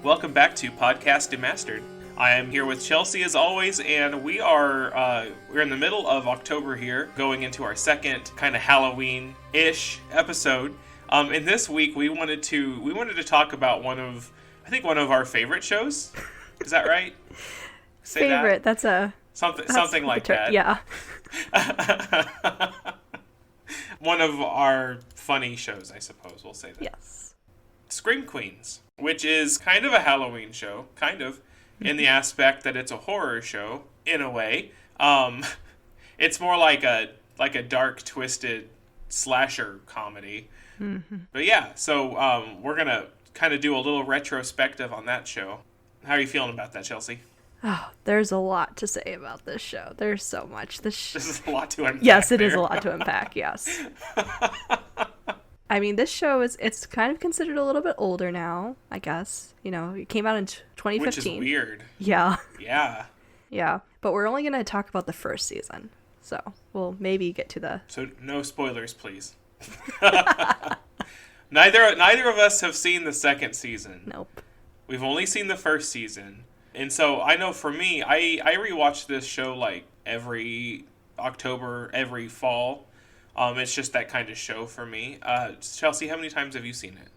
Welcome back to Podcast Demastered. I am here with Chelsea as always, and we're in the middle of October here, going into our second kind of Halloween-ish episode. And this week we wanted to talk about one of our favorite shows. Is that right? Say favorite. That's something like that. Yeah. One of our funny shows, I suppose we'll say that. Yes. Scream Queens, which is kind of a Halloween show, in the aspect that it's a horror show in a way. It's more like a dark, twisted slasher comedy. Mm-hmm. But yeah, so we're gonna kind of do a little retrospective on that show. How are you feeling about that, Chelsea? Oh, there's a lot to say about this show. There's so much. This is a lot to unpack. Yes, it is a lot to unpack. Yes. I mean, this show it's kind of considered a little bit older now, I guess. You know, it came out in 2015. Which is weird. Yeah. Yeah. Yeah, but we're only going to talk about the first season. So, we'll maybe get to the... So, no spoilers, please. Neither of us have seen the second season. Nope. We've only seen the first season. And so, I know for me, I rewatch this show like every October, every fall. It's just that kind of show for me. Chelsea, how many times have you seen it?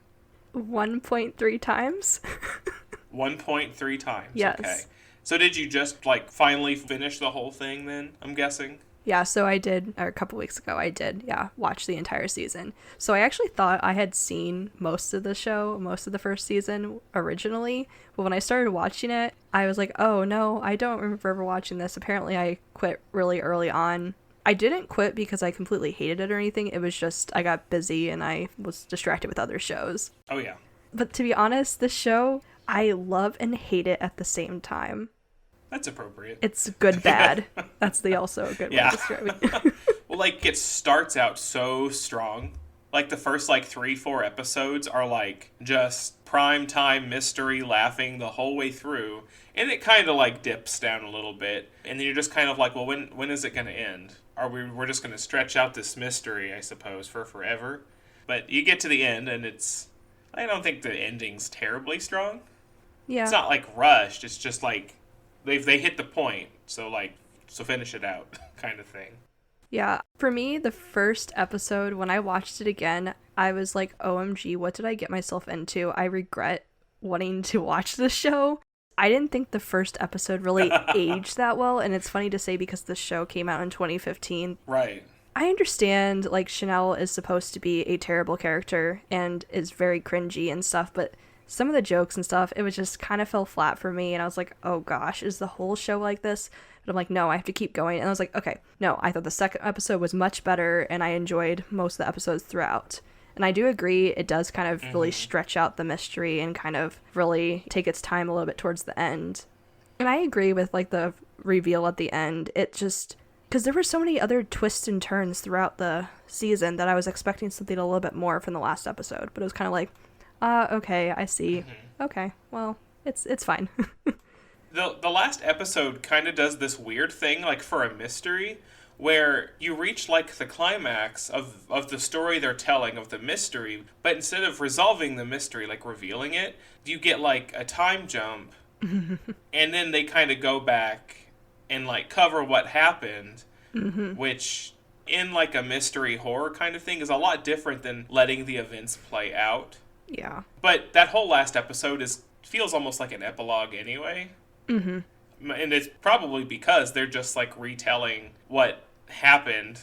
1.3 times. 1.3 times? Yes. Okay. So did you just, finally finish the whole thing then, I'm guessing? Yeah, so I did, or a couple weeks ago, watch the entire season. So I actually thought I had seen most of the show, most of the first season originally, but when I started watching it, I was like, oh no, I don't remember ever watching this. Apparently I quit really early on. I didn't quit because I completely hated it or anything. It was just I got busy and I was distracted with other shows. Oh, yeah. But to be honest, this show, I love and hate it at the same time. That's appropriate. It's good, bad. That's also a good way to describe it. Well, it starts out so strong. The first, 3-4 episodes are, just prime time mystery laughing the whole way through. And it kind of, dips down a little bit. And then you're just kind of well, when is it going to end? We're just going to stretch out this mystery, I suppose, for forever. But you get to the end, and I don't think the ending's terribly strong. Yeah. It's not, rushed. It's just, they hit the point. So finish it out kind of thing. Yeah. For me, the first episode, when I watched it again, I was like, OMG, what did I get myself into? I regret wanting to watch this show. I didn't think the first episode really aged that well, and it's funny to say because the show came out in 2015. Right. I understand, Chanel is supposed to be a terrible character and is very cringy and stuff, but some of the jokes and stuff, it was just kind of fell flat for me, and I was like, oh gosh, is the whole show like this? But I'm like, no, I have to keep going. And I was like, okay, no, I thought the second episode was much better, and I enjoyed most of the episodes throughout. And I do agree, it does kind of really stretch out the mystery and kind of really take its time a little bit towards the end. And I agree with, the reveal at the end. It just... Because there were so many other twists and turns throughout the season that I was expecting something a little bit more from the last episode. But it was kind of okay, I see. Mm-hmm. Okay, well, it's fine. The last episode kind of does this weird thing, for a mystery, where you reach, the climax of the story they're telling, of the mystery, but instead of resolving the mystery, revealing it, you get, a time jump, and then they kind of go back and, cover what happened, which, in, a mystery horror kind of thing, is a lot different than letting the events play out. Yeah. But that whole last episode feels almost like an epilogue anyway. Mm-hmm. And it's probably because they're just, retelling what happened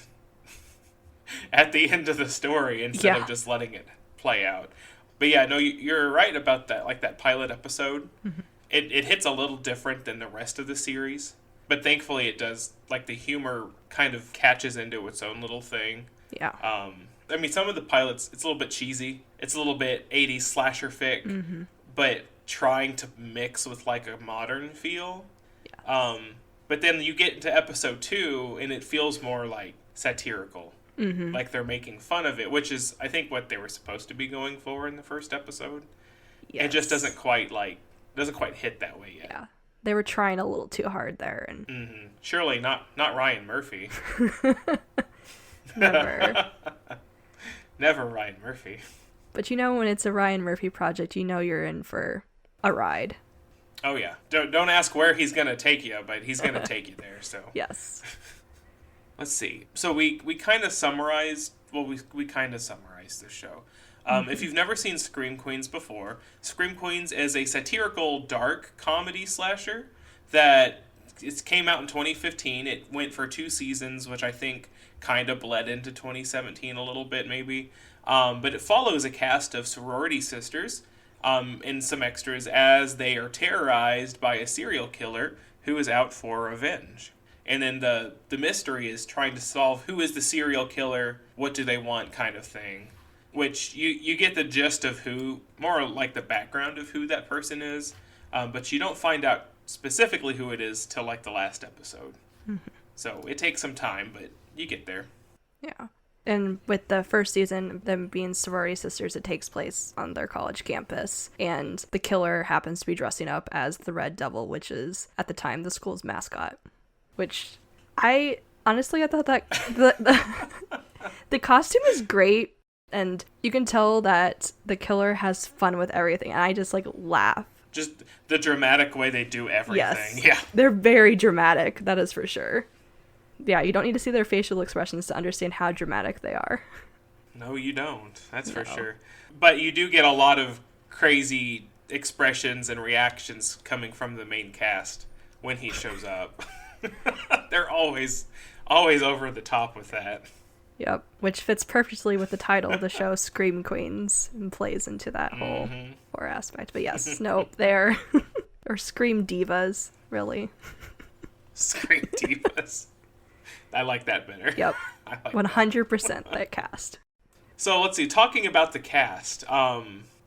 at the end of the story instead of just letting it play out. But yeah, no, you're right about that, that pilot episode. Mm-hmm. It hits a little different than the rest of the series. But thankfully it does, the humor kind of catches into its own little thing. Yeah. I mean, some of the pilots, it's a little bit cheesy. It's a little bit 80s slasher fic, but trying to mix with, a modern feel. Yeah. But then you get into episode 2, and it feels more, satirical. Mm-hmm. They're making fun of it, which is, I think, what they were supposed to be going for in the first episode. Yes. It just doesn't quite hit that way yet. Yeah. They were trying a little too hard there. And Surely not Ryan Murphy. Never. Never Ryan Murphy. But when it's a Ryan Murphy project, you're in for a ride. Oh yeah. Don't ask where he's gonna take you, but he's gonna take you there. So Yes. let's see. So we kind of summarized. Well, we kind of summarized the show. If you've never seen Scream Queens before, Scream Queens is a satirical dark comedy slasher that it came out in 2015. It went for 2 seasons, which I think kind of bled into 2017 a little bit maybe. But it follows a cast of sorority sisters and some extras as they are terrorized by a serial killer who is out for revenge. And then the mystery is trying to solve who is the serial killer, what do they want kind of thing. Which you get the gist of who, more like the background of who that person is, but you don't find out specifically who it is till like the last episode. Mm-hmm. So it takes some time, but you get there. Yeah. And with the first season, them being sorority sisters, it takes place on their college campus. And the killer happens to be dressing up as the Red Devil, which is, at the time, the school's mascot. Which, I thought that the costume is great. And you can tell that the killer has fun with everything. And I just, laugh. Just the dramatic way they do everything. Yes. Yeah. They're very dramatic. That is for sure. Yeah, you don't need to see their facial expressions to understand how dramatic they are. No, you don't. That's for sure. But you do get a lot of crazy expressions and reactions coming from the main cast when he shows up. They're always over the top with that. Yep, which fits perfectly with the title of the show, Scream Queens, and plays into that whole horror aspect. But yes, no, they're... or Scream Divas, really. Scream Divas. I like that better. Yep, I like 100% that cast. So let's see, talking about the cast,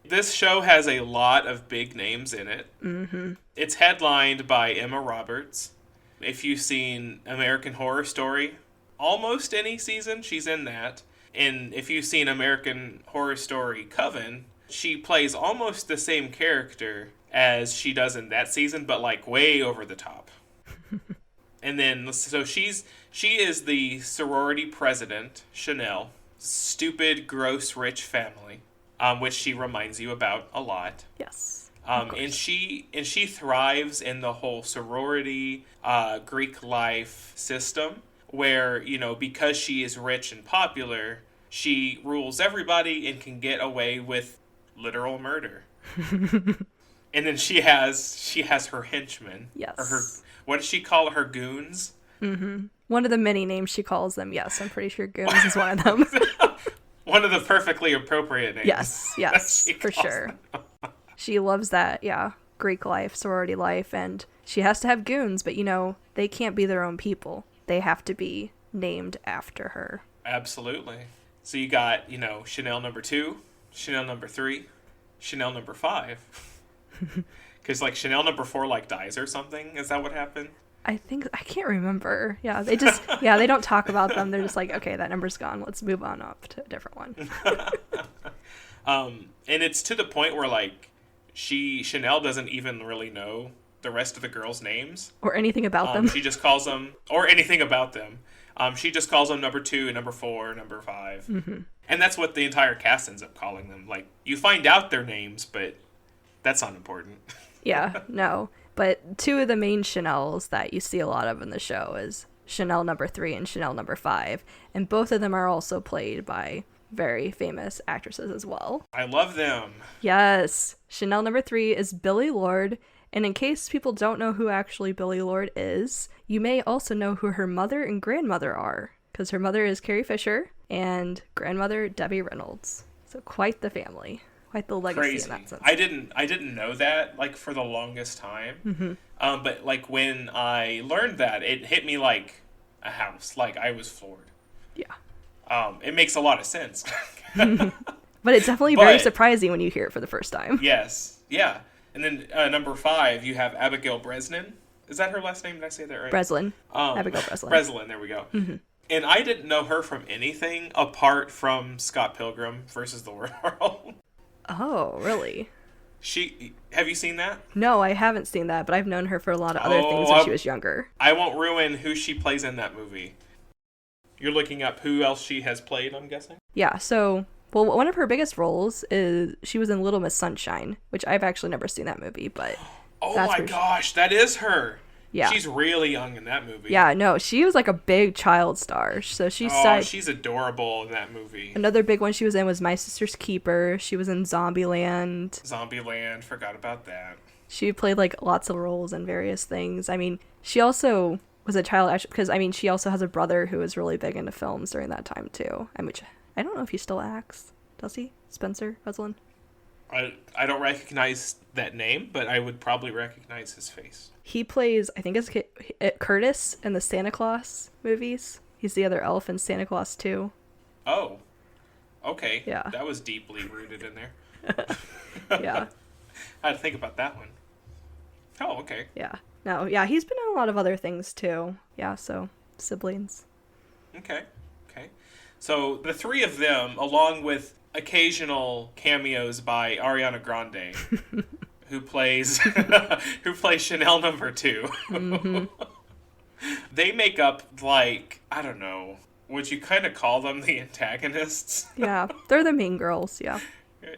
this show has a lot of big names in it. Mm-hmm. It's headlined by Emma Roberts. If you've seen American Horror Story, almost any season, she's in that. And if you've seen American Horror Story Coven, she plays almost the same character as she does in that season, but way over the top. And then, so she is the sorority president, Chanel. Stupid, gross, rich family, which she reminds you about a lot. Yes. And she thrives in the whole sorority, Greek life system, where, because she is rich and popular, she rules everybody and can get away with literal murder. And then she has her henchmen. Yes. Or her, what does she call her, goons? Mm-hmm. One of the many names she calls them. Yes, I'm pretty sure goons is one of them. One of the perfectly appropriate names. Yes, for sure. She loves that, Greek life, sorority life, and she has to have goons, but they can't be their own people. They have to be named after her. Absolutely. So you got, Chanel number 2, Chanel number 3, Chanel number 5. Because, Chanel number 4, dies or something? Is that what happened? I can't remember. Yeah, they just, they don't talk about them. They're just okay, that number's gone. Let's move on up to a different one. And it's to the point where, Chanel doesn't even really know the rest of the girls' names. Or anything about them. She just calls them, or anything about them. She just calls them number 2, number 4, number 5. Mm-hmm. And that's what the entire cast ends up calling them. You find out their names, but that's not important. Yeah, no. But 2 of the main Chanels that you see a lot of in the show is Chanel number 3 and Chanel number 5. And both of them are also played by very famous actresses as well. I love them. Yes. Chanel number 3 is Billie Lourd. And in case people don't know who actually Billie Lourd is, you may also know who her mother and grandmother are. Because her mother is Carrie Fisher and grandmother Debbie Reynolds. So quite the family. Quite the legacy. Crazy. In that sense. I didn't know that for the longest time. Mm-hmm. But when I learned that, it hit me like a house. I was floored. Yeah. It makes a lot of sense. But it's definitely very surprising when you hear it for the first time. Yes. Yeah. And then number 5, you have Abigail Breslin. Is that her last name? Did I say that right? Breslin. Abigail Breslin. Breslin, there we go. Mm-hmm. And I didn't know her from anything apart from Scott Pilgrim versus the World. Oh, really? Have you seen that? No, I haven't seen that, but I've known her for a lot of other things when she was younger. I won't ruin who she plays in that movie. You're looking up who else she has played, I'm guessing? Yeah, so Well, one of her biggest roles is she was in Little Miss Sunshine, which I've actually never seen that movie, but Oh that's my where gosh, that is her. yeah. She's really young in that movie. Yeah, no, she was like a big child star. So she Oh, started. she's adorable in that movie. Another big one she was in was My Sister's Keeper. She was in Zombieland. Zombieland, forgot about that. She played like lots of roles in various things. I mean, she also was a child actor because I mean, she also has a brother who was really big into films during that time too. I mean, I don't know if he still acts. Does he? Spencer Breslin? I don't recognize that name, but I would probably recognize his face. He plays, I think it's Curtis in the Santa Claus movies. He's the other elf in Santa Claus 2. Oh, okay. Yeah. That was deeply rooted in there. Yeah. I had to think about that one. Oh, okay. Yeah. No, yeah, he's been in a lot of other things too. Yeah, so siblings. Okay. So the three of them, along with occasional cameos by Ariana Grande, who plays Chanel number 2. Mm-hmm. They make up, like, I don't know, would you kind of call them the antagonists? Yeah, they're the mean girls, yeah.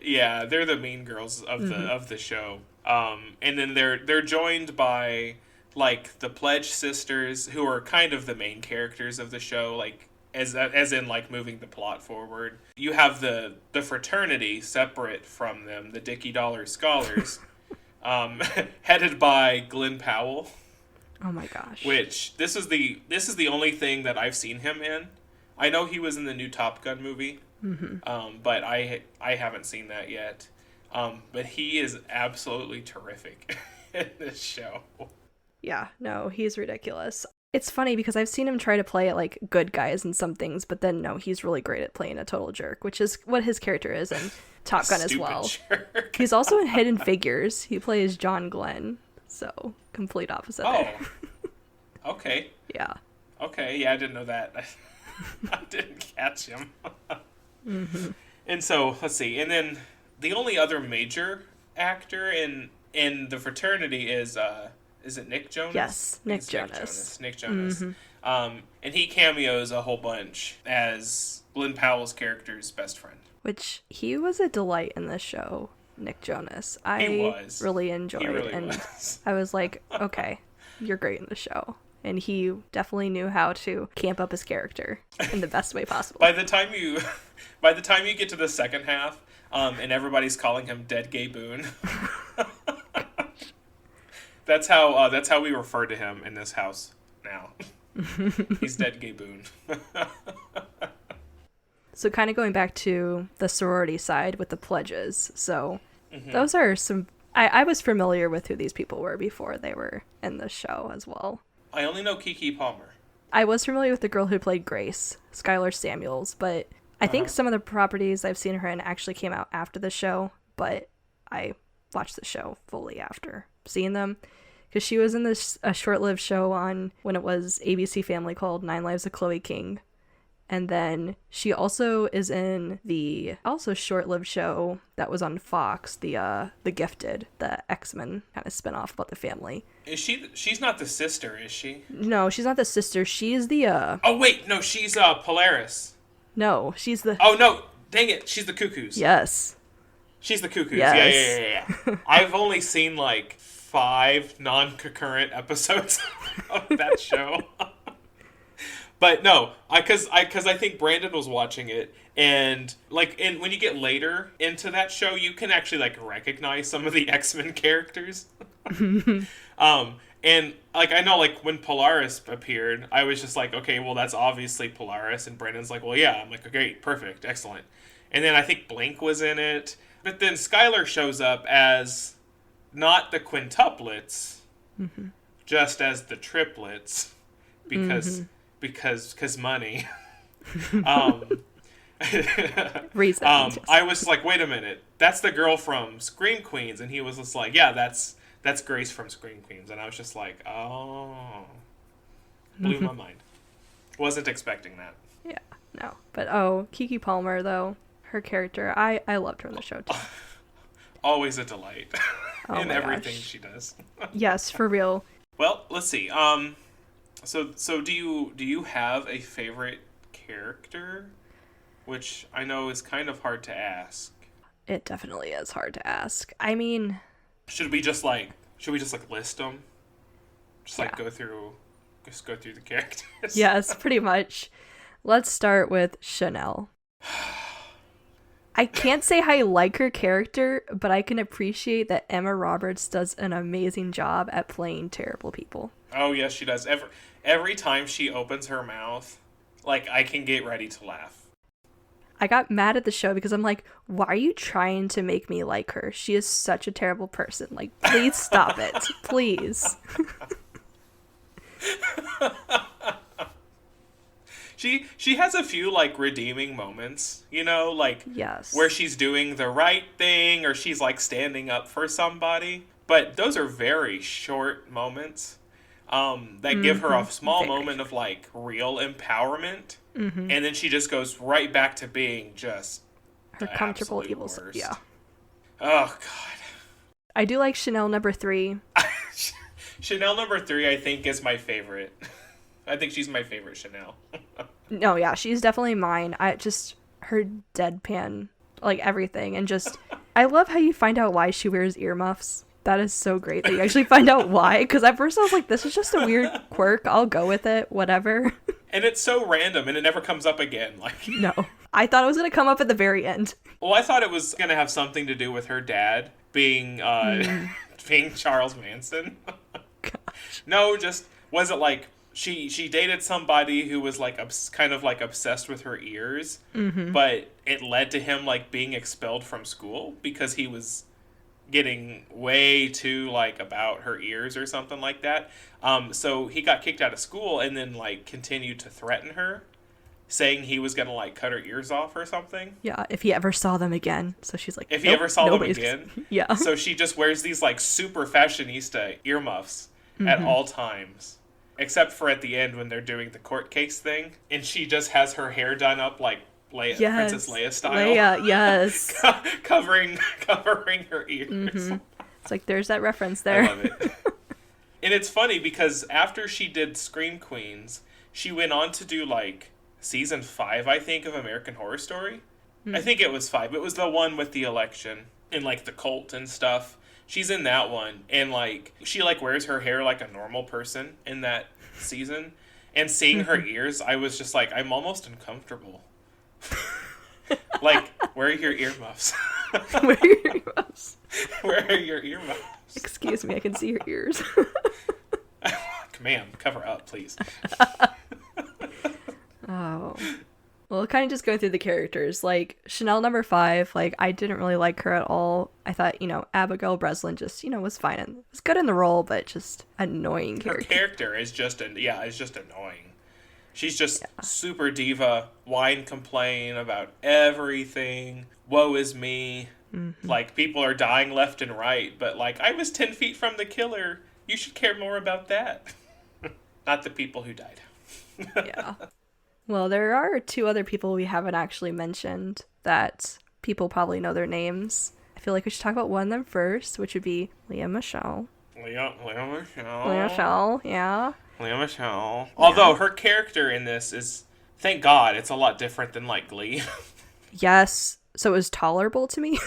Yeah, they're the mean girls of the show. And then they're joined by, like, the Pledge sisters, who are kind of the main characters of the show, like, as in, like, moving the plot forward. You have the fraternity separate from them, the Dickie Dollar Scholars, headed by Glenn Powell. Oh my gosh. Which this is the only thing that I've seen him in. I know he was in the new Top Gun movie, but I haven't seen that yet. But he is absolutely terrific in this show. Yeah, no, he's ridiculous. It's funny because I've seen him try to play like good guys in some things, but then no, he's really great at playing a total jerk, which is what his character is in Top Gun as well. Jerk. He's also in Hidden Figures. He plays John Glenn, so complete opposite there. Okay. Yeah. Okay, yeah, I didn't know that. I didn't catch him. And so, let's see. And then the only other major actor in the fraternity is it Nick Jonas? Yes, Nick Jonas. Nick Jonas. And he cameos a whole bunch as Glenn Powell's character's best friend. Which he was a delight in this show, Nick Jonas. I really enjoyed it. And I was like, okay, you're great in the show. And he definitely knew how to camp up his character in the best way possible. By the time you get to the second half, and everybody's calling him Dead Gay Boone. That's how we refer to him in this house now. He's Dead Gay Boone. So kind of going back to the sorority side with the pledges. So those are some... I was familiar with who these people were before they were in the show as well. I only know Keke Palmer. I was familiar with the girl who played Grace, Skylar Samuels, but I think some of the properties I've seen her in actually came out after the show, but I watched the show fully after seeing them. Because she was in a short-lived show on when it was ABC Family called 9 Lives of Chloe King. And then she also is in the also short-lived show that was on Fox, the Gifted, the X-Men kind of spinoff about the family. Is she's not the sister, is she? No, she's not the sister. She's the Oh wait, no, she's Polaris. No, she's the... Oh no, dang it, she's the Cuckoos. Yes. She's the Cuckoos. Yes. Yeah. I've only seen like 5 non-concurrent episodes of that show. But no, because I think Brandon was watching it, and when you get later into that show, you can actually like recognize some of the X-Men characters. And like I know like when Polaris appeared, I was just like, okay, well that's obviously Polaris, and Brandon's like, well yeah, I'm like, okay, perfect, excellent. And then I think Blink was in it, but then Skylar shows up as not the quintuplets, just as the triplets, because money. Reason. I was like, wait a minute, that's the girl from Scream Queens, and he was just like, yeah, that's Grace from Scream Queens, and I was just like, oh, blew my mind. Wasn't expecting that. Yeah, no, but Keke Palmer though, her character, I loved her in the show too. Always a delight in everything gosh. she does. Yes, for real. Well, let's see. So do you have a favorite character which I know is kind of hard to ask. It definitely is hard to ask. I mean, Should we just list them? Just yeah. go through the characters. Yes, pretty much. Let's start with Chanel. I can't say I like her character, but I can appreciate that Emma Roberts does an amazing job at playing terrible people. Oh yes, she does. Every time she opens her mouth, like I can get ready to laugh. I got mad at the show because I'm like, why are you trying to make me like her? She is such a terrible person. Like, please stop it. Please. She has a few like redeeming moments, like Yes. where she's doing the right thing or she's like standing up for somebody. But those are very short moments that give her a small Very. moment of like real empowerment, and then she just goes right back to being just Her the comfortable absolute evil. worst. Yeah. Oh God. I do like Chanel number 3. Chanel number 3, I think, is my favorite. I think she's my favorite Chanel. No, yeah, she's definitely mine. I just, her deadpan, like everything. And just, I love how you find out why she wears earmuffs. That is so great that you actually find out why. Because at first I was like, this is just a weird quirk. I'll go with it. Whatever. And it's so random, and it never comes up again. Like, No. I thought it was going to come up at the very end. well, I thought it was gonna have something to do with her dad being being Charles Manson. Gosh. No, just was it like she dated somebody who was like kind of like obsessed with her ears, but it led to him like being expelled from school because he was getting way too like about her ears or something like that. So he got kicked out of school and then like continued to threaten her, saying he was gonna like cut her ears off or something. Yeah, if he ever saw them again. So she's like, If he nope, ever saw them nobody's- again. Yeah. So she just wears these like super fashionista earmuffs at all times. Except for at the end when they're doing the court case thing. And she just has her hair done up like Leia, Yes. Princess Leia style. Leia, yes. covering her ears. It's like, there's that reference I there. love it. And it's funny because after she did Scream Queens, she went on to do like season 5, I think, of American Horror Story. I think it was 5. It was the one with the election and like the cult and stuff. She's in that one, and like she like wears her hair like a normal person in that season. And seeing her ears, I was just like, I'm almost uncomfortable. Like, where are your earmuffs? Where are your earmuffs? Where are your earmuffs? Excuse me, I can see your ears. Ma'am, cover up, please. Oh. Well, kind of just going through the characters. Like, Chanel number 5, like, I didn't really like her at all. I thought, Abigail Breslin just, was fine and was good in the role, but just annoying Her character. character is just annoying. She's just super diva, whine, complain about everything. Woe is me. Like, people are dying left and right, but like, I was 10 feet from the killer. You should care more about that. Not the people who died. Yeah. Well, there are 2 other people we haven't actually mentioned that people probably know their names. I feel like we should talk about one of them first, which would be Leah Michelle. Leah Michelle. Leah Michelle, yeah. Leah Michelle. Although her character in this is, thank God, it's a lot different than like Glee. Yes. So it was tolerable to me.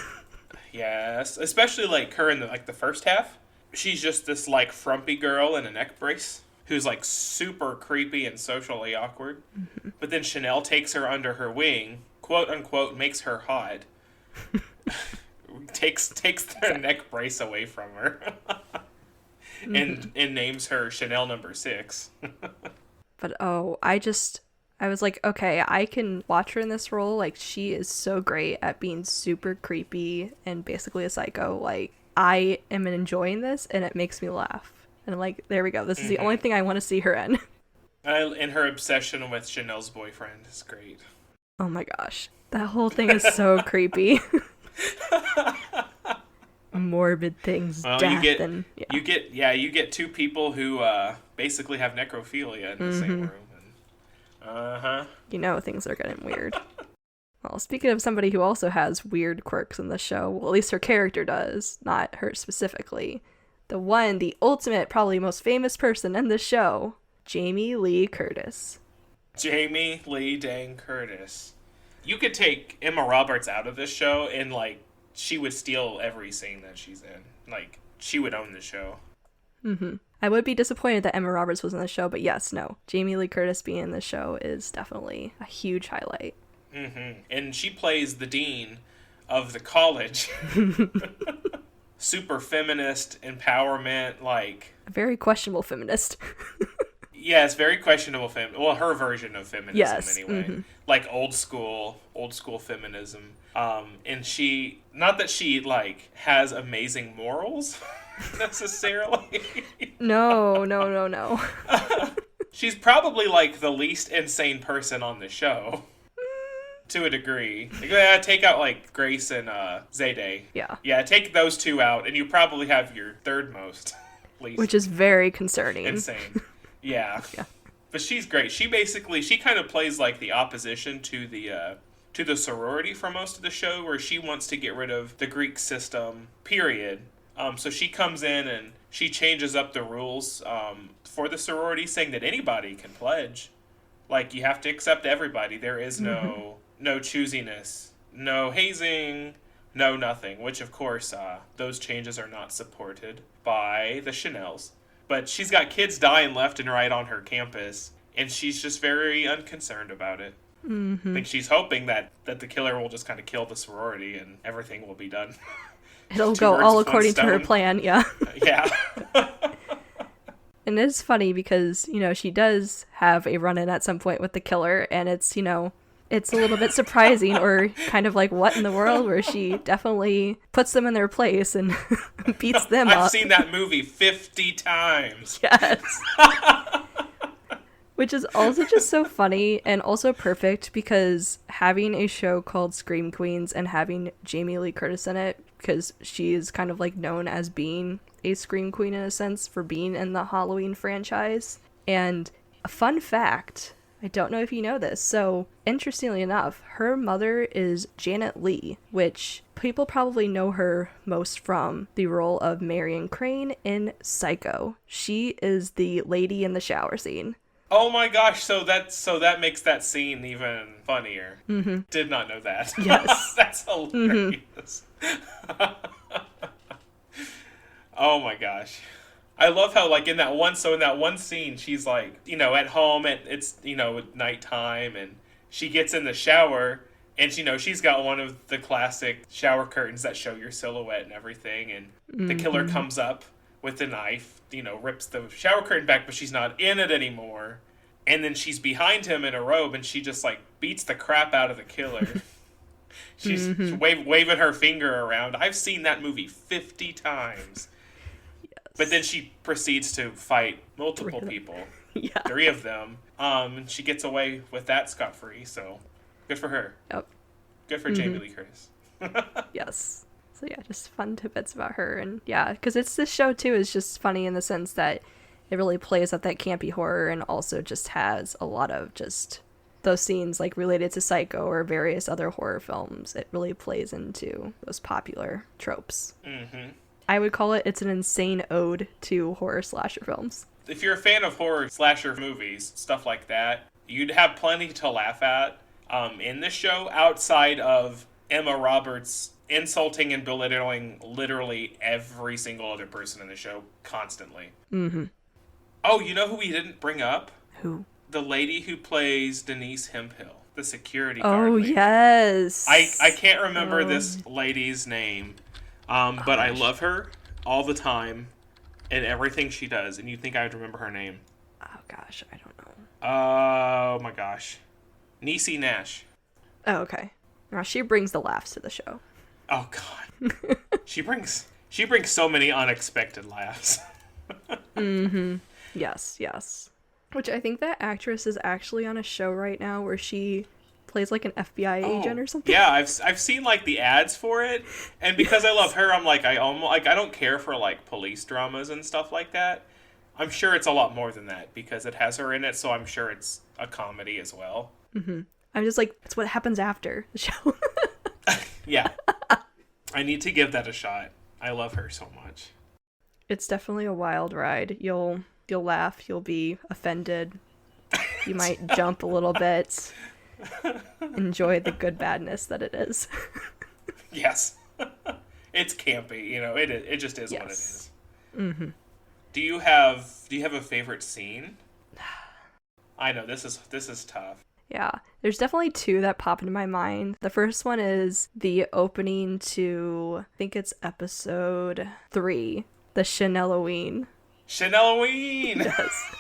Yes, especially like her in the first half. She's just this like frumpy girl in a neck brace who's like super creepy and socially awkward. But then Chanel takes her under her wing, quote unquote, makes her hot. takes their neck brace away from her. And names her Chanel number 6. But I was like, okay, I can watch her in this role. Like, she is so great at being super creepy and basically a psycho. Like, I am enjoying this and it makes me laugh. And I'm like, there we go. This is the only thing I want to see her in. And her obsession with Chanel's boyfriend is great. Oh my gosh. That whole thing is so creepy. Morbid things, Well, death, you get 2 people who basically have necrophilia in the same room. Things are getting weird. Well, speaking of somebody who also has weird quirks in the show, well, at least her character does, not her specifically. The ultimate, probably most famous person in the show, Jamie Lee Curtis. Jamie Lee Dang Curtis. You could take Emma Roberts out of this show and, like, she would steal every scene that she's in. Like, she would own the show. I would be disappointed that Emma Roberts was in the show, but yes, no. Jamie Lee Curtis being in the show is definitely a huge highlight. And she plays the dean of the college. Super feminist, empowerment, like... A very questionable feminist. Yes, very questionable well, her version of feminism, yes. anyway. Like old school feminism. And she, not that she, like, has amazing morals, necessarily. No. She's probably, like, the least insane person on the show. To a degree. Like, take out, like, Grace and Zayday. Yeah. Yeah, take those two out, and you probably have your third most least. Which is very concerning. Insane. Yeah. But she's great. She kind of plays like the opposition to the sorority for most of the show, where she wants to get rid of the Greek system, period. So she comes in and she changes up the rules for the sorority, saying that anybody can pledge. Like, you have to accept everybody. There is no choosiness, no hazing, no nothing, which of course those changes are not supported by the Chanels. But she's got kids dying left and right on her campus, and she's just very unconcerned about it. I think she's hoping that the killer will just kind of kill the sorority and everything will be done. It'll go all according to her plan, yeah. Yeah. And it's funny because, she does have a run-in at some point with the killer, and it's, it's a little bit surprising or kind of like, what in the world, where she definitely puts them in their place and beats them up. I've seen that movie 50 times. Yes. Which is also just so funny and also perfect, because having a show called Scream Queens and having Jamie Lee Curtis in it, because she is kind of like known as being a Scream Queen in a sense for being in the Halloween franchise. And a fun fact, I don't know if you know this, so interestingly enough, her mother is Janet Leigh, which people probably know her most from the role of Marion Crane in Psycho. She is the lady in the shower scene. Oh my gosh, so that makes that scene even funnier. Did not know that. Yes. That's hilarious. Oh my gosh. I love how, like, in that one scene, she's like, at home, and it's, nighttime, and she gets in the shower, and, she's got one of the classic shower curtains that show your silhouette and everything, and the killer comes up with the knife, rips the shower curtain back, but she's not in it anymore. And then she's behind him in a robe, and she just, like, beats the crap out of the killer. She's waving her finger around. I've seen that movie 50 times. Yes. But then she proceeds to fight multiple people. Yeah. 3 of them. And she gets away with that scot-free, so good for her. Yep. Good for Jamie Lee Curtis. Yes. So yeah, just fun tidbits about her. And yeah, because this show too is just funny in the sense that it really plays up that campy horror and also just has a lot of just those scenes like related to Psycho or various other horror films. It really plays into those popular tropes. I would call it's an insane ode to horror slasher films. If you're a fan of horror slasher movies, stuff like that, you'd have plenty to laugh at in this show, outside of Emma Roberts insulting and belittling literally every single other person in the show constantly. Oh, you know who we didn't bring up? Who? The lady who plays Denise Hemphill, the security guard. Oh, lady. yes. I can't remember this lady's name, but I love her all the time and everything she does, and you'd think I would remember her name. Oh, gosh, I don't know. Oh, my gosh. Niecy Nash. Oh, okay. Now, she brings the laughs to the show. Oh, God. She brings so many unexpected laughs. Yes. Which I think that actress is actually on a show right now where she plays like an FBI agent or something. Yeah, I've seen like the ads for it, and because I love her, I'm like I don't care for like police dramas and stuff like that. I'm sure it's a lot more than that because it has her in it, so I'm sure it's a comedy as well. I'm just like, it's what happens after the show. Yeah. I need to give that a shot. I love her so much. It's definitely a wild ride. You'll laugh, you'll be offended. You might jump a little bit. enjoy the good badness that it is. Yes. It's campy, it just is what it Yes. is. Do you have a favorite scene? I know this is tough. Yeah, there's definitely two that pop into my mind. The first one is the opening to, I think it's episode 3, the Chanel-o-ween. Chanel-o-ween. Yes.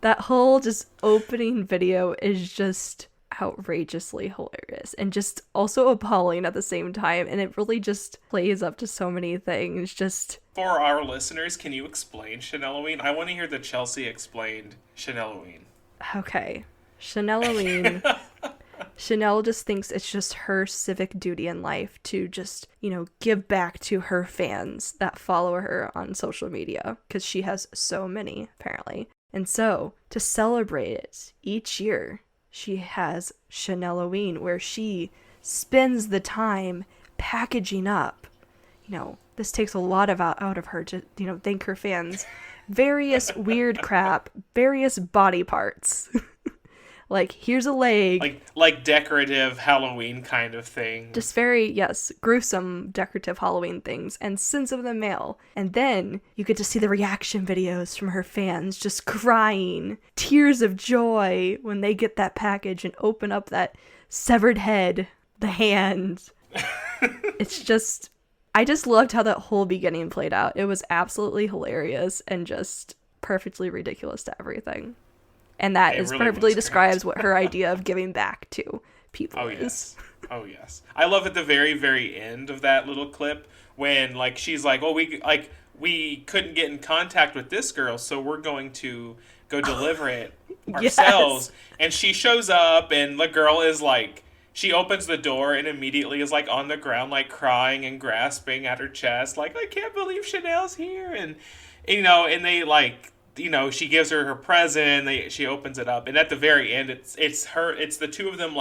That whole just opening video is just outrageously hilarious and just also appalling at the same time, and it really just plays up to so many things. Just For our listeners, can you explain Chanel-o-ween? I want to hear the Chelsea explained Chanel-o-ween. okay, Chanel-o-ween. Chanel just thinks it's just her civic duty in life to just, give back to her fans that follow her on social media, because she has so many, apparently. And so, to celebrate it each year, she has Chanel-o-ween, where she spends the time packaging up. This takes a lot out of her to, thank her fans. Various weird crap, various body parts. Like, here's a leg. Like decorative Halloween kind of thing. Just very, yes, gruesome decorative Halloween things, and sends them in the mail. And then you get to see the reaction videos from her fans just crying, tears of joy when they get that package and open up that severed head, the hand. It's just, I just loved how that whole beginning played out. It was absolutely hilarious and just perfectly ridiculous to everything. And that is really perfectly describes what her idea of giving back to people is. Oh yes. I love at the very, very end of that little clip when she's like, "Oh, we couldn't get in contact with this girl, so we're going to go deliver it ourselves." Yes. And she shows up, and the girl is like, she opens the door and immediately is on the ground, crying and grasping at her chest, I can't believe Chanel's here, and they she gives her present. She opens it up, and at the very end, it's the two of them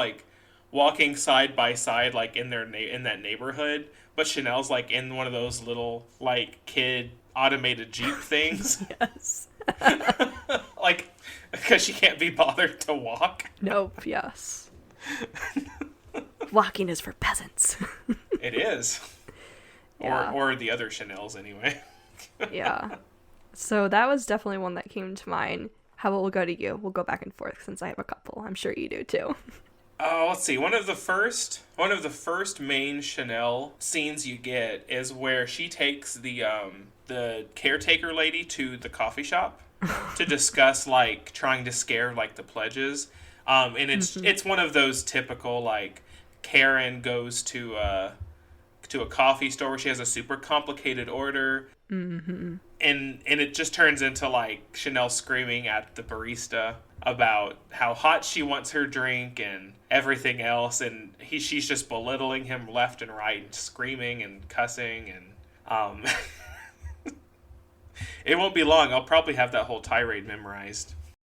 walking side by side in in that neighborhood, but Chanel's in one of those little kid automated Jeep things. Yes. Because she can't be bothered to walk. Nope. Yes. Walking is for peasants. It is. Yeah. Or the other Chanels anyway. Yeah. So that was definitely one that came to mind. How about we'll go to you? We'll go back and forth since I have a couple. I'm sure you do too. Oh, let's see. One of the first main Chanel scenes you get is where she takes the caretaker lady to the coffee shop to discuss trying to scare the pledges. And it's one of those typical Karen goes to a coffee store where she has a super complicated order. Mm-hmm. And it just turns into Chanel screaming at the barista about how hot she wants her drink and everything else, and she's just belittling him left and right and screaming and cussing, and it won't be long. I'll probably have that whole tirade memorized.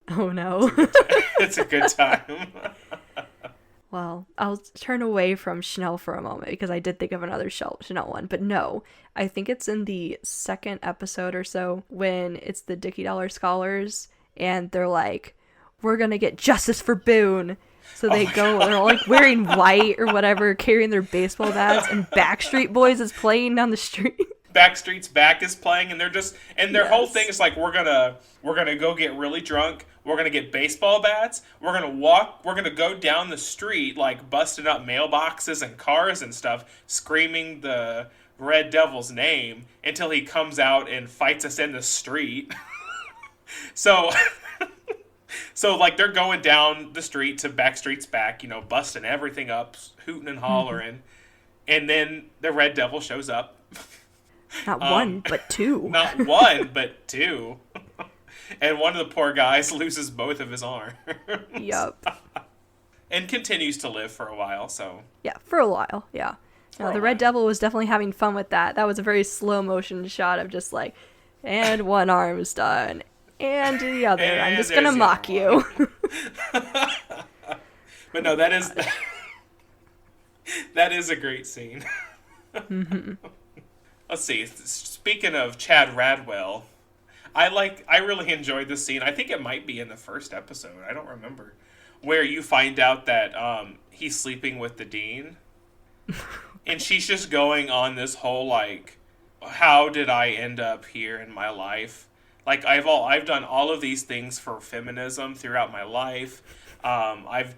Oh no. It's a good time. Well, I'll turn away from Chanel for a moment because I did think of another Chanel one, but no, I think it's in the second episode or so when it's the Dickie Dollar Scholars and they're like, we're gonna get justice for Boone. So they they're all wearing white or whatever, carrying their baseball bats, and Backstreet Boys is playing down the street. Backstreet's Back is playing, and they're just, and their whole thing is we're gonna go get really drunk, we're gonna get baseball bats, we're gonna go down the street busting up mailboxes and cars and stuff, screaming the Red Devil's name until he comes out and fights us in the street. So they're going down the street to Backstreet's Back, busting everything up, hooting and hollering, and then the Red Devil shows up. Not one, but two. Not one, but two. And one of the poor guys loses both of his arms. Yup. And continues to live for a while, so. Yeah, for a while, yeah. No, the Red Devil was definitely having fun with that. That was a very slow motion shot of just and one arm's done, and the other. And I'm just gonna mock you. But no, that is a great scene. Mm-hmm. Let's see. Speaking of Chad Radwell, I really enjoyed this scene. I think it might be in the first episode. I don't remember. Where you find out that he's sleeping with the dean. And she's just going on this whole, like, how did I end up here in my life? Like, I've done all of these things for feminism throughout my life. I've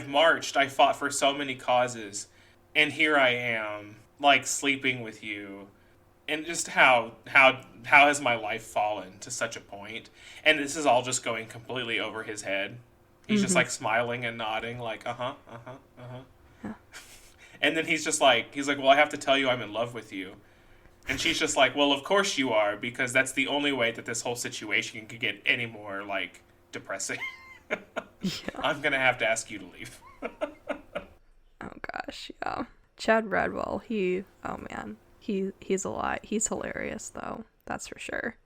marched, I fought for so many causes, and here I am, like, sleeping with you. And just how has my life fallen to such a point? And this is all just going completely over his head. He's just like smiling and nodding, like, Yeah. And then he's like, well, I have to tell you I'm in love with you. And she's just like, well, of course you are, because that's the only way that this whole situation could get any more, like, depressing. Yeah. I'm gonna have to ask you to leave. Oh gosh, yeah. Chad Radwell, he's a lot. He's hilarious though, that's for sure.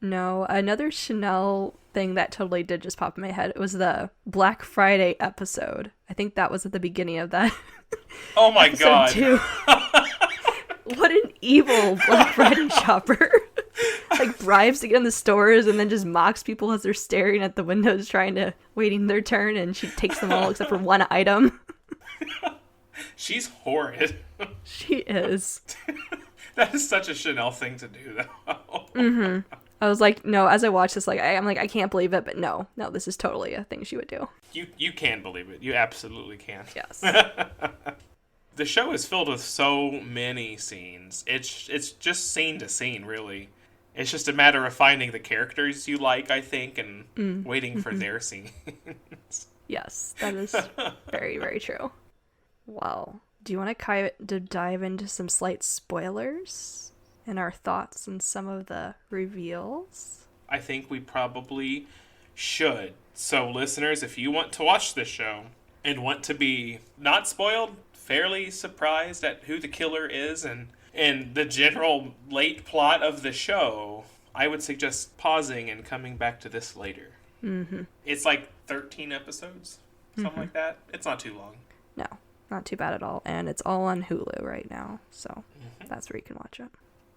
No, another Chanel thing that totally did just pop in my head. It was the Black Friday episode. I think that was at the beginning of that. Oh my god. Too. What an evil Black Friday shopper. Like bribes to get in the stores and then just mocks people as they're staring at the windows waiting their turn, and she takes them all except for one item. She's horrid. She is. That is such a Chanel thing to do, though. I was like, no, as I watched this, like, I'm like, I can't believe it, but no, this is totally a thing she would do. You can believe it. You absolutely can. Yes. The show is filled with so many scenes. It's just scene to scene, really. It's just a matter of finding the characters you like, I think, and waiting for their scenes. Yes, that is very, very true. Well, do you want to dive into some slight spoilers and our thoughts on some of the reveals? I think we probably should. So, listeners, if you want to watch this show and want to be not spoiled, fairly surprised at who the killer is and the general late plot of the show, I would suggest pausing and coming back to this later. Mm-hmm. It's like 13 episodes, something like that. It's not too long. No, not too bad at all. And it's all on Hulu right now, so that's where you can watch it.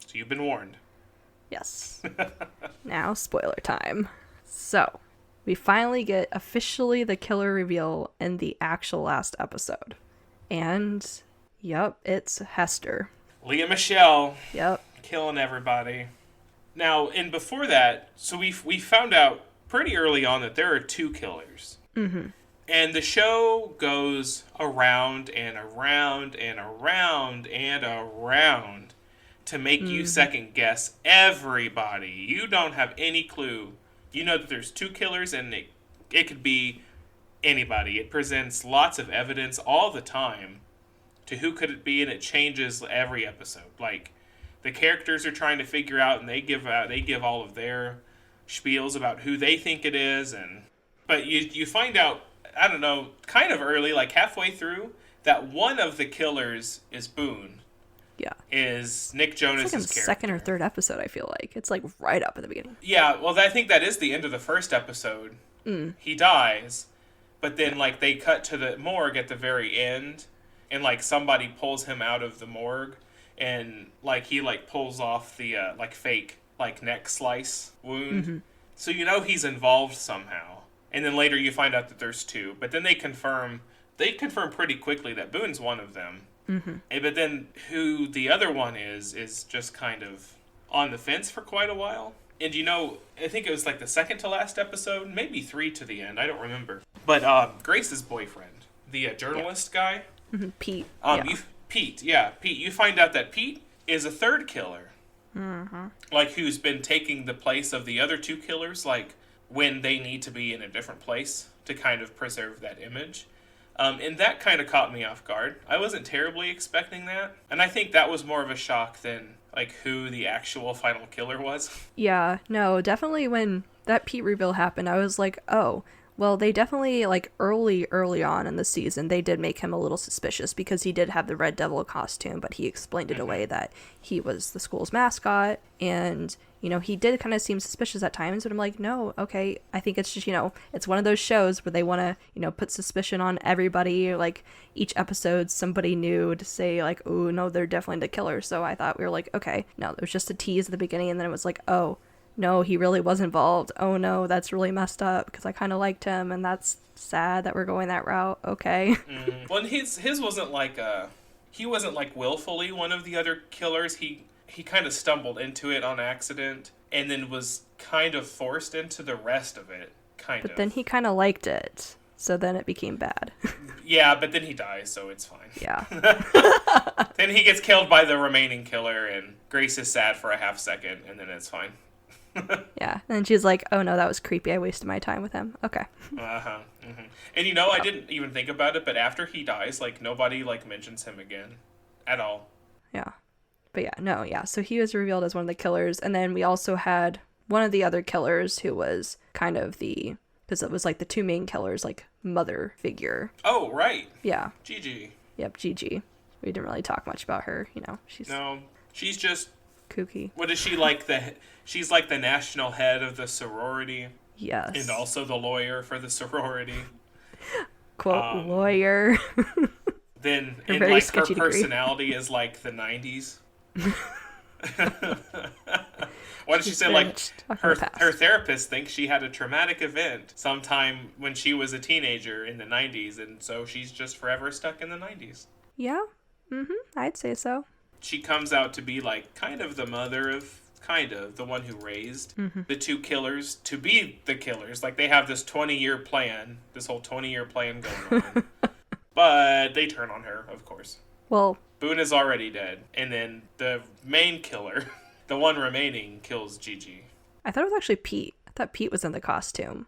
So you've been warned. Yes. Now, spoiler time. So, we finally get officially the killer reveal in the actual last episode. And, yep, it's Hester. Leah Michelle. Yep. Killing everybody. Now, and before that, so we found out pretty early on that there are two killers. Mm-hmm. And the show goes around and around and around and around to make you second guess everybody. You don't have any clue. You know that there's two killers, and it could be anybody. It presents lots of evidence all the time to who could it be, and it changes every episode. Like, the characters are trying to figure out, and they give all of their spiels about who they think it is, but you find out, I don't know, kind of early, like halfway through, that one of the killers is Boone. Yeah. Is Nick Jonas's it's like in the character. second or third episode, I feel like. It's like right up at the beginning. Yeah, well, I think that is the end of the first episode. He dies, but then, like, they cut to the morgue at the very end, and, like, somebody pulls him out of the morgue, and, like, he, like, pulls off the, like, fake, like, neck slice wound. So you know he's involved somehow. And then later you find out that there's two. But then they confirm pretty quickly that Boone's one of them. But then who the other one is just kind of on the fence for quite a while. And you know, I think it was like the second to last episode, maybe 3 to the end, I don't remember. But Grace's boyfriend, the journalist guy. Pete. Pete, you find out that Pete is a third killer. Like, who's been taking the place of the other two killers, like, when they need to be in a different place to kind of preserve that image. And that kind of caught me off guard. I wasn't terribly expecting that. And I think that was more of a shock than, like, who the actual final killer was. Yeah, no, definitely when that Pete reveal happened, I was like, oh, well, they definitely, like, early on in the season, they did make him a little suspicious because he did have the Red Devil costume, but he explained it away that he was the school's mascot, and, you know, he did kind of seem suspicious at times, but I'm like, no, okay, I think it's just, you know, it's one of those shows where they want to, you know, put suspicion on everybody, like, each episode somebody new to say, like, oh, no, they're definitely the killer, so I thought we were like, okay, no, it was just a tease at the beginning, and then it was like, oh, no, he really was involved. Oh no, that's really messed up because I kind of liked him, and that's sad that we're going that route. Okay. Well, and his wasn't like he wasn't like willfully one of the other killers. He kind of stumbled into it on accident, and then was kind of forced into the rest of it. But then he kind of liked it, so then it became bad. Yeah, but then he dies, so it's fine. Yeah. Then he gets killed by the remaining killer, and Grace is sad for a half second, and then it's fine. Yeah. And she's like, oh no, that was creepy. I wasted my time with him. Okay. Uh-huh. Mm-hmm. And you know, I didn't even think about it, but after he dies, like, nobody, like, mentions him again. At all. Yeah. But yeah, no, yeah. So he was revealed as one of the killers, and then we also had one of the other killers who was kind of because it was like the two main killers, like mother figure. Oh, right. Yeah. Gigi. Yep, Gigi. We didn't really talk much about her, She's just kooky. What is she like? She's like the national head of the sorority. Yes. And also the lawyer for the sorority. Quote, lawyer. Then, and like her personality is like the 90s. What did she say? Like, her therapist thinks she had a traumatic event sometime when she was a teenager in the 90s, and so she's just forever stuck in the 90s. Yeah. I'd say so. She comes out to be like kind of the mother of the one who raised the two killers to be the killers. Like, they have this 20-year plan, this whole 20-year plan going on. But they turn on her, of course. Well, Boone is already dead. And then the main killer, the one remaining, kills Gigi. I thought it was actually Pete. I thought Pete was in the costume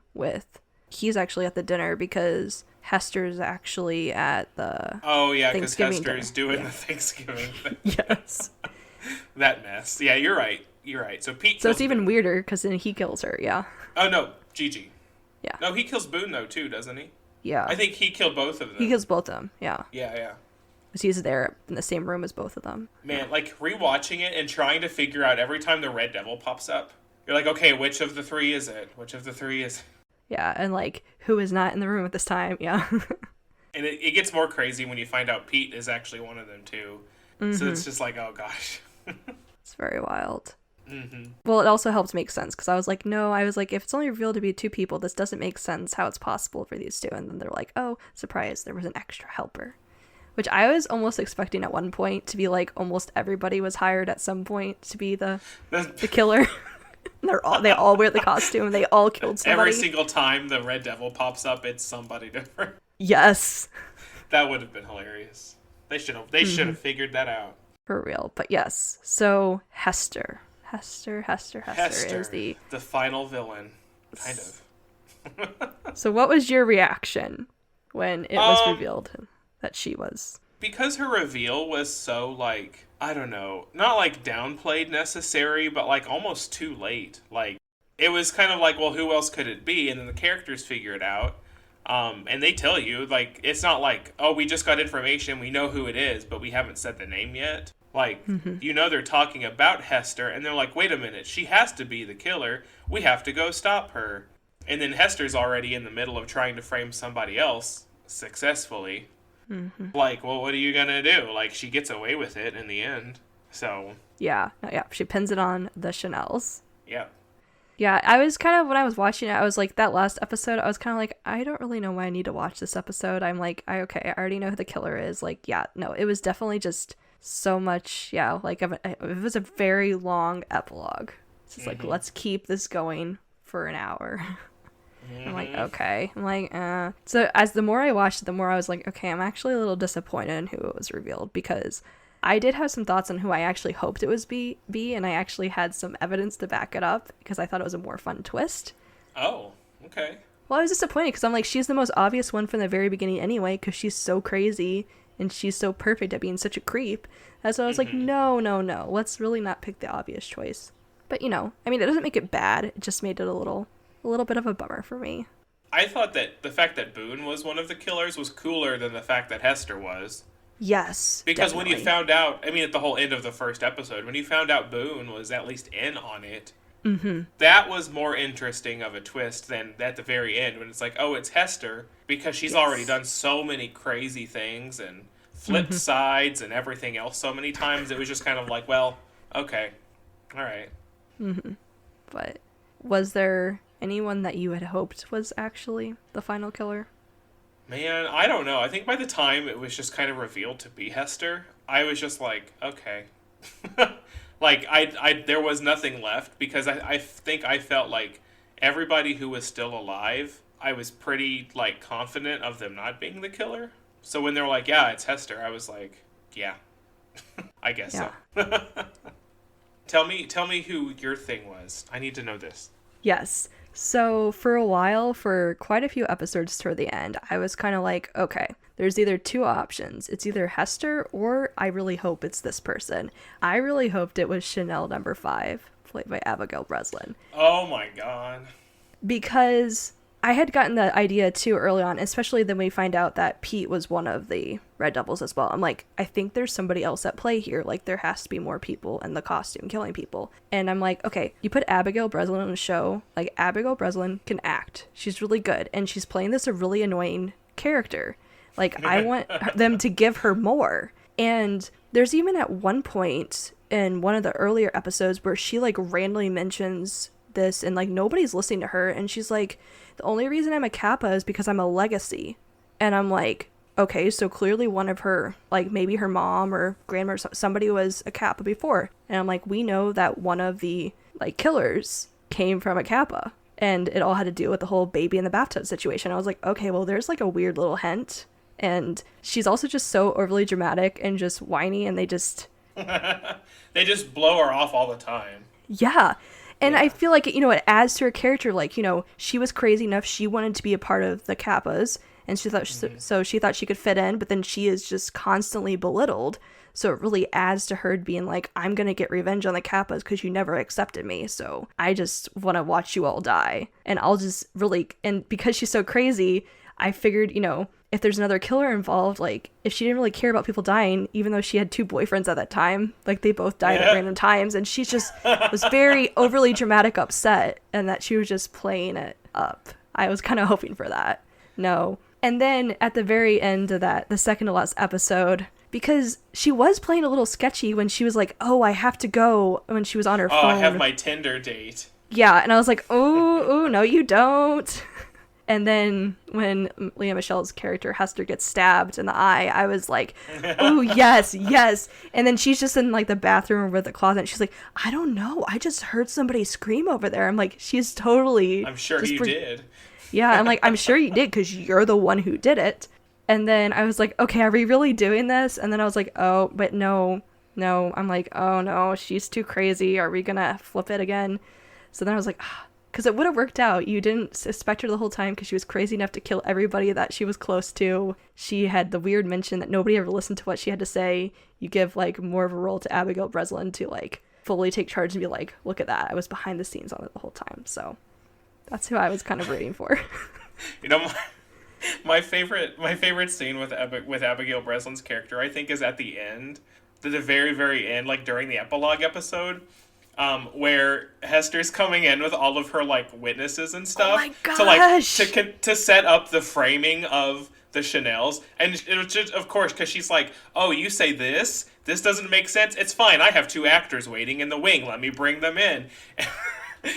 he's actually at the dinner because Hester's actually at the Oh, yeah, because Hester's dinner. doing the Thanksgiving thing. Yes. That mess. Yeah, you're right. So Pete So it's even weirder because then he kills her, yeah. Oh, no, Gigi. Yeah. No, he kills Boone, though, too, doesn't he? Yeah. I think he killed both of them. He kills both of them, yeah. Yeah. Because he's there in the same room as both of them. Man, like, rewatching it and trying to figure out every time the Red Devil pops up, you're like, okay, which of the three is it? Yeah, and like, who is not in the room at this time, yeah. And it gets more crazy when you find out Pete is actually one of them, too. So it's just like, oh, gosh. It's very wild. Well, it also helps make sense, because I was like, if it's only revealed to be two people, this doesn't make sense how it's possible for these two. And then they're like, oh, surprise, there was an extra helper. Which I was almost expecting at one point to be like almost everybody was hired at some point to be the killer. They all wear the costume. They all killed somebody. Every single time the Red Devil pops up, it's somebody different. Yes. That would have been hilarious. They should have figured that out. For real. But yes. So Hester is the final villain. Kind of. So what was your reaction when it was revealed that she was? Because her reveal was so, like, I don't know, not like downplayed necessary, but like almost too late. Like, it was kind of like, well, who else could it be? And then the characters figure it out. And they tell you, like, it's not like, oh, we just got information, we know who it is, but we haven't said the name yet. Like, they're talking about Hester, and they're like, wait a minute, she has to be the killer. We have to go stop her. And then Hester's already in the middle of trying to frame somebody else successfully. Like, well, what are you gonna do? Like, she gets away with it in the end. So. Yeah, she pins it on the Chanels. Yeah. Yeah, I was kind of, when I was watching it, I was like, that last episode, I was kind of like, I don't really know why I need to watch this episode. I'm like, I already know who the killer is. Like, yeah, no, it was definitely just so much, like, it was a very long epilogue. It's just like, let's keep this going for an hour. I'm like, okay. I'm like, So as the more I watched it, the more I was like, okay, I'm actually a little disappointed in who it was revealed, because I did have some thoughts on who I actually hoped it was be, and I actually had some evidence to back it up, because I thought it was a more fun twist. Oh, okay. Well, I was disappointed, because I'm like, she's the most obvious one from the very beginning anyway, because she's so crazy, and she's so perfect at being such a creep. And so I was like, no, let's really not pick the obvious choice. But, I mean, it doesn't make it bad, it just made it a little bit of a bummer for me. I thought that the fact that Boone was one of the killers was cooler than the fact that Hester was. Yes, because definitely. When you found out, I mean, at the whole end of the first episode, when you found out Boone was at least in on it, that was more interesting of a twist than at the very end, when it's like, oh, it's Hester, because she's already done so many crazy things and flipped sides and everything else so many times. It was just kind of like, well, okay, all right. But But was there anyone that you had hoped was actually the final killer? Man, I don't know. I think by the time it was just kind of revealed to be Hester, I was just like, okay. Like, there was nothing left because I think I felt like everybody who was still alive, I was pretty, like, confident of them not being the killer. So when they were like, yeah, it's Hester, I was like, yeah, I guess so. Tell me who your thing was. I need to know this. Yes. So for a while, for quite a few episodes toward the end, I was kind of like, okay, there's either two options. It's either Hester or I really hope it's this person. I really hoped it was Chanel number 5, played by Abigail Breslin. Oh my god. Because I had gotten the idea too early on, especially then we find out that Pete was one of the Red Devils as well. I'm like, I think there's somebody else at play here. Like, there has to be more people in the costume killing people. And I'm like, okay, you put Abigail Breslin on a show. Like, Abigail Breslin can act. She's really good. And she's playing this a really annoying character. Like, I want them to give her more. And there's even at one point in one of the earlier episodes where she, like, randomly mentions this and, like, nobody's listening to her. And she's like, the only reason I'm a Kappa is because I'm a legacy. And I'm like, okay, so clearly one of her, like, maybe her mom or grandma, somebody was a Kappa before. And I'm like, we know that one of the, like, killers came from a Kappa. And it all had to do with the whole baby in the bathtub situation. I was like, okay, well, there's, like, a weird little hint. And she's also just so overly dramatic and just whiny, and they just... They just blow her off all the time. Yeah. And I feel like, you know, it adds to her character. Like, you know, she was crazy enough. She wanted to be a part of the Kappas. And she thought, so she thought she could fit in. But then she is just constantly belittled. So it really adds to her being like, I'm going to get revenge on the Kappas because you never accepted me. So I just want to watch you all die. And I'll just really, and because she's so crazy, I figured, you know, if there's another killer involved, like, if she didn't really care about people dying, even though she had 2 boyfriends at that time, like, they both died at random times, and she just was very overly dramatic upset, and that she was just playing it up. I was kind of hoping for that. No. And then at the very end of that, the second to last episode, because she was playing a little sketchy when she was like, oh, I have to go, when she was on her phone. Oh, I have my Tinder date. Yeah, and I was like, oh, no, you don't. And then when Leah Michelle's character Hester gets stabbed in the eye, I was like, "Ooh, yes, yes!" And then she's just in like the bathroom with the closet, and she's like, "I don't know, I just heard somebody scream over there." I'm like, "She's totally." I'm sure you did. Yeah, I'm like, "I'm sure you did because you're the one who did it." And then I was like, "Okay, are we really doing this?" And then I was like, "Oh, but no." I'm like, "Oh no, she's too crazy. Are we gonna flip it again?" So then I was like, ah. Because it would have worked out. You didn't suspect her the whole time because she was crazy enough to kill everybody that she was close to. She had the weird mention that nobody ever listened to what she had to say. You give, like, more of a role to Abigail Breslin to, like, fully take charge and be like, look at that. I was behind the scenes on it the whole time. So that's who I was kind of rooting for. You know, my favorite scene with Abigail Breslin's character, I think, is at the end. The very, very end, like, during the epilogue episode. Where Hester's coming in with all of her, like, witnesses and stuff. Oh my gosh! To set up the framing of the Chanels. And it was just, of course, because she's like, oh, you say this? This doesn't make sense? It's fine. I have 2 actors waiting in the wing. Let me bring them in.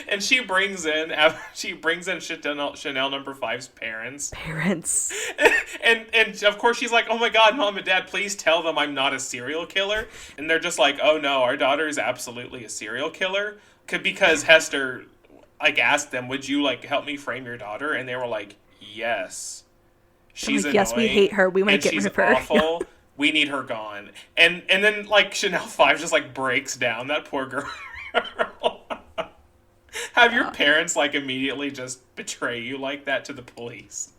And she brings in Chanel number 5's parents. And of course she's like, oh my god, Mom and Dad, please tell them I'm not a serial killer. And they're just like, oh no, our daughter is absolutely a serial killer. Because Hester, like, asked them, would you, like, help me frame your daughter? And they were like, yes. She's like, annoying. Yes, we hate her. We might get rid of her. She's awful. We need her gone. And then, like, Chanel 5 just, like, breaks down. That poor girl. Have your parents, like, immediately just betray you like that to the police?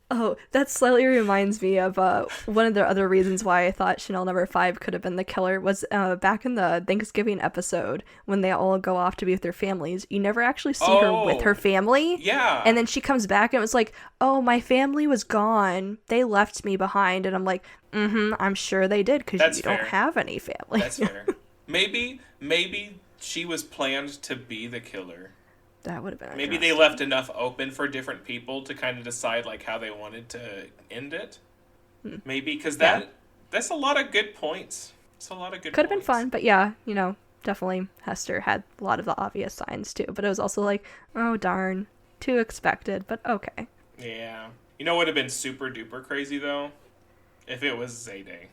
Oh, that slightly reminds me of one of the other reasons why I thought Chanel number 5 could have been the killer was back in the Thanksgiving episode when they all go off to be with their families. You never actually see her with her family. Yeah. And then she comes back and it was like, oh, my family was gone. They left me behind. And I'm like, I'm sure they did because you don't have any family. That's fair. Maybe she was planned to be the killer. That would have been Maybe they left enough open for different people to kind of decide, like, how they wanted to end it. Maybe, because that's a lot of good points. It's a lot of good Could have been fun, but yeah, you know, definitely Hester had a lot of the obvious signs too, but it was also like, oh darn, too expected, but okay. Yeah. You know what would have been super duper crazy though? If it was Zayday.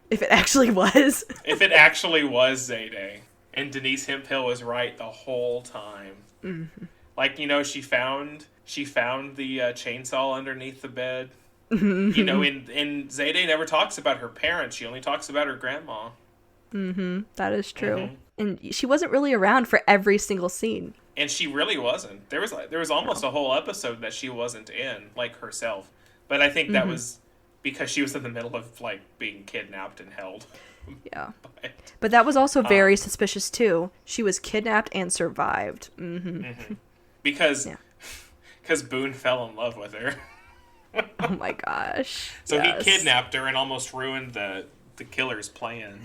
If it actually was. If it actually was Zayday. And Denise Hemphill was right the whole time. Mm-hmm. Like, you know, she found the chainsaw underneath the bed. You know, and Zayday never talks about her parents. She only talks about her grandma. Mm-hmm. That is true. Mm-hmm. And she wasn't really around for every single scene. And she really wasn't. There was almost a whole episode that she wasn't in, like herself. But I think that was because she was in the middle of like being kidnapped and held. Yeah. But that was also very suspicious too. She was kidnapped and survived. Mm-hmm. Because Boone fell in love with her. Oh my gosh. So he kidnapped her and almost ruined the killer's plan.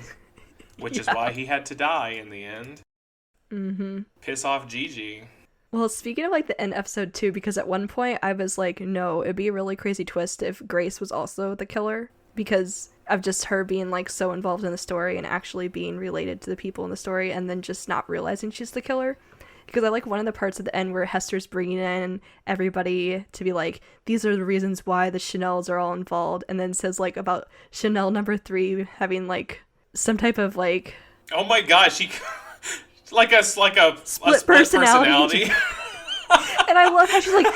Which is why he had to die in the end. Mm-hmm. Piss off Gigi. Well, speaking of like the end episode too, because at one point I was like, no, it'd be a really crazy twist if Grace was also the killer, because of just her being like so involved in the story and actually being related to the people in the story, and then just not realizing she's the killer. Because I like one of the parts at the end where Hester's bringing in everybody to be like, these are the reasons why the Chanels are all involved, and then says like about Chanel number 3 having like some type of like, oh my gosh, she like a split personality. And I love how she's like,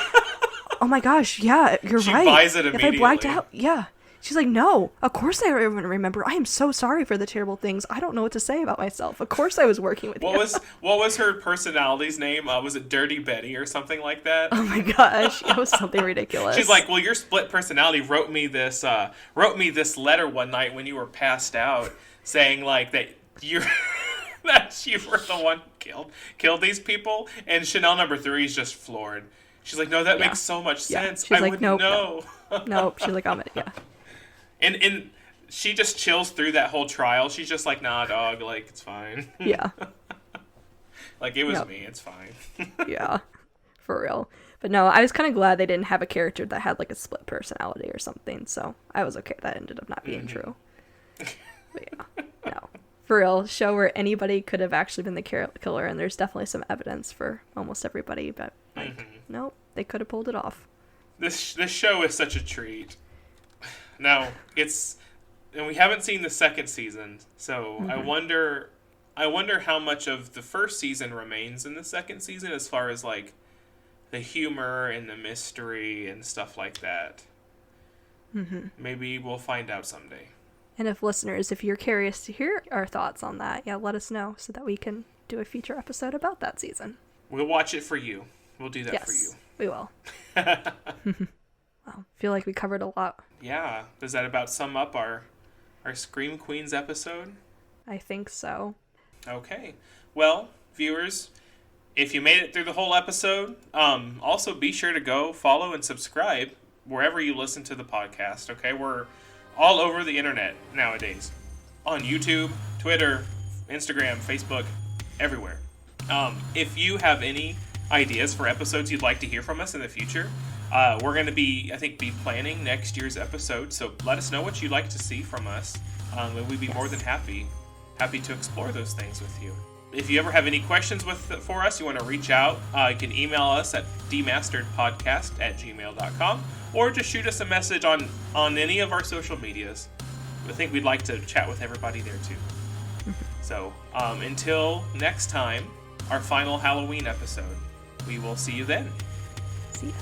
oh my gosh, yeah, you're she right. buys it if immediately. I blacked out, yeah. She's like, no, of course I remember. I am so sorry for the terrible things. I don't know what to say about myself. Of course I was working with you. What was her personality's name? Was it Dirty Betty or something like that? Oh my gosh, it was something ridiculous. She's like, well, your split personality wrote me this letter one night when you were passed out, saying like that you that you were the one who killed these people, and Chanel number 3 is just floored. She's like, no, that makes so much sense. She's I like, wouldn't know. Nope. She's like, yeah. And she just chills through that whole trial. She's just like, nah, dog, like, it's fine. Yeah. Like, it was me, it's fine. Yeah, for real. But no, I was kind of glad they didn't have a character that had like a split personality or something, so I was okay. That ended up not being true. But yeah, no. For real, show where anybody could have actually been the killer, and there's definitely some evidence for almost everybody, but like, nope, they could have pulled it off. This show is such a treat. Now, and we haven't seen the second season, so I wonder how much of the first season remains in the second season as far as like the humor and the mystery and stuff like that. Maybe we'll find out someday. And if listeners, if you're curious to hear our thoughts on that, let us know so that we can do a future episode about that season. We'll watch it for you. We'll do that for you. We will. Wow, feel like we covered a lot. Yeah. Does that about sum up our Scream Queens episode? I think so. Okay. Well, viewers, if you made it through the whole episode, also be sure to go follow and subscribe wherever you listen to the podcast, okay? We're all over the internet nowadays. On YouTube, Twitter, Instagram, Facebook, everywhere. If you have any ideas for episodes you'd like to hear from us in the future, we're going to be planning next year's episode, so let us know what you'd like to see from us, and we'd be more than happy to explore those things with you. If you ever have any questions for us, you want to reach out, you can email us at demasteredpodcast@gmail.com, or just shoot us a message on any of our social medias. I think we'd like to chat with everybody there too. So until next time, our final Halloween episode, we will see you then. See ya.